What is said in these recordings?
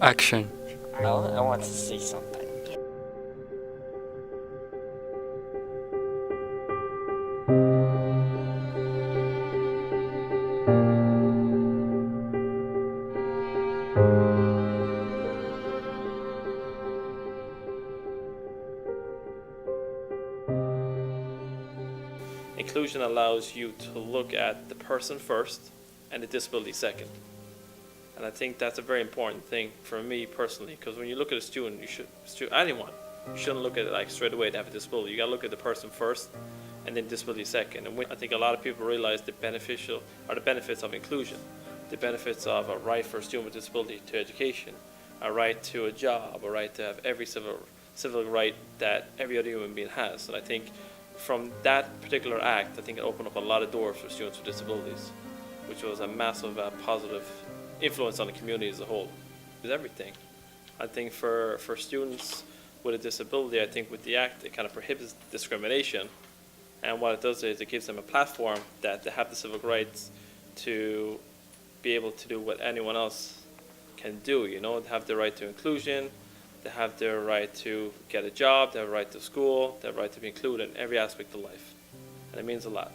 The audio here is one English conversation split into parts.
Action. Well, I want to see something. Inclusion allows you to look at the person first and the disability second. And I think that's a very important thing for me personally, because when you look at a student, anyone, you shouldn't look at it like straight away to have a disability. You gotta look at the person first and then disability second. And I think a lot of people realize the benefits of inclusion, the benefits of a right for a student with disability to education, a right to a job, a right to have every civil right that every other human being has. And I think from that particular act, I think it opened up a lot of doors for students with disabilities, which was a massive positive influence on the community as a whole. It's everything. I think for students with a disability, I think with the act, it kind of prohibits discrimination. And what it does is it gives them a platform that they have the civil rights to be able to do what anyone else can do. You know, they have the right to inclusion, they have their right to get a job, they have a right to school, they have a right to be included in every aspect of life. And it means a lot.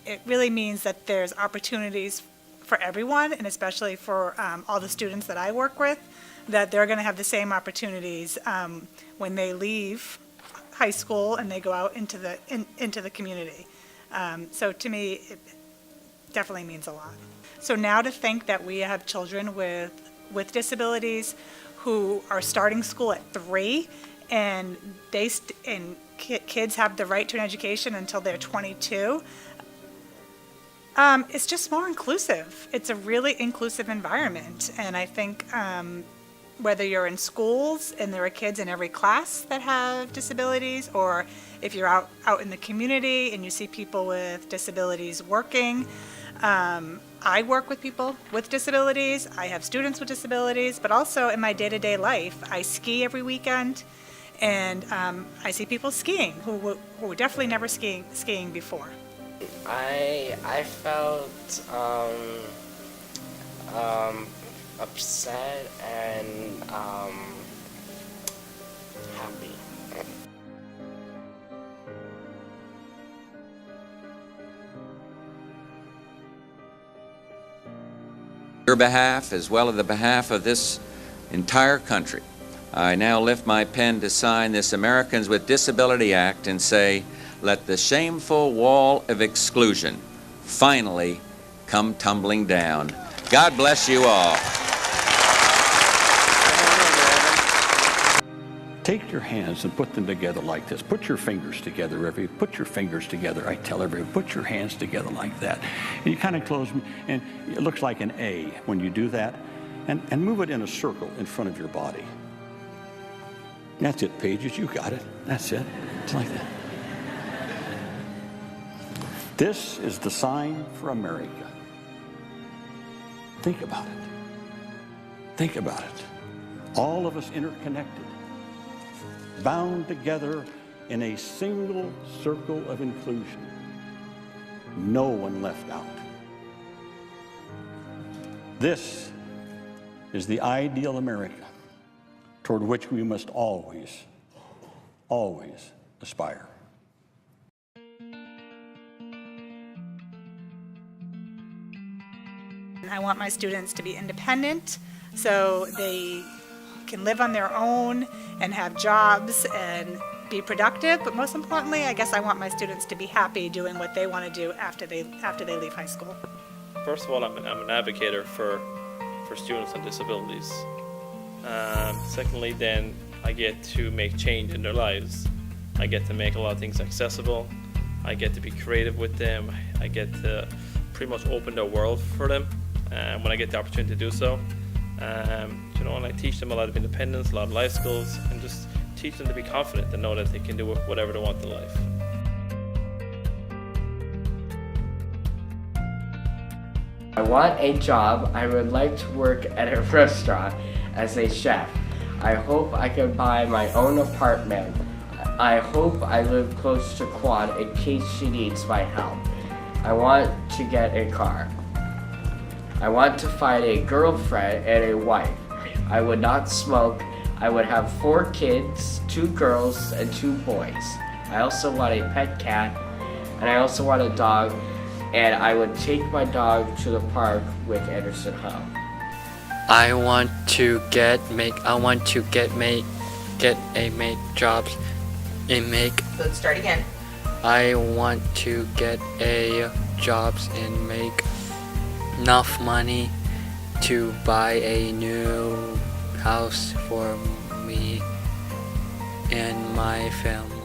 It really means that there's opportunities for everyone, and especially for all the students that I work with, that they're going to have the same opportunities when they leave high school and they go out into the community. So to me, it definitely means a lot. So now to think that we have children with disabilities who are starting school at 3, and kids have the right to an education until they're 22. It's just more inclusive. It's a really inclusive environment. And I think whether you're in schools and there are kids in every class that have disabilities, or if you're out in the community and you see people with disabilities working. I work with people with disabilities. I have students with disabilities, but also in my day-to-day life, I ski every weekend, and I see people skiing who were definitely never skiing before. I felt upset and happy. Your behalf, as well as the behalf of this entire country, I now lift my pen to sign this Americans with Disability Act and say, let the shameful wall of exclusion finally come tumbling down. God bless you all. Take your hands and put them together like this. Put your fingers together, put your fingers together. I tell everyone, put your hands together like that. And you kind of close them, and it looks like an A when you do that. And move it in a circle in front of your body. That's it, Pages, you got it. That's it. It's like that. This is the sign for America. Think about it. Think about it. All of us interconnected, bound together in a single circle of inclusion. No one left out. This is the ideal America toward which we must always, always aspire. I want my students to be independent so they can live on their own and have jobs and be productive, but most importantly, I guess I want my students to be happy doing what they want to do after they leave high school. First of all, I'm an advocate for students with disabilities. Secondly, then I get to make change in their lives. I get to make a lot of things accessible. I get to be creative with them. I get to pretty much open their world for them when I get the opportunity to do so. And I teach them a lot of independence, a lot of life skills, and just teach them to be confident and know that they can do whatever they want in life. I want a job. I would like to work at a restaurant as a chef. I hope I can buy my own apartment. I hope I live close to Quad in case she needs my help. I want to get a car. I want to find a girlfriend and a wife. I would not smoke. I would have 4 kids, 2 girls and 2 boys. I also want a pet cat, and I also want a dog, and I would take my dog to the park with Anderson Howe. I want to get jobs and make. So let's start again. I want to get a jobs and make enough money to buy a new house for me and my family.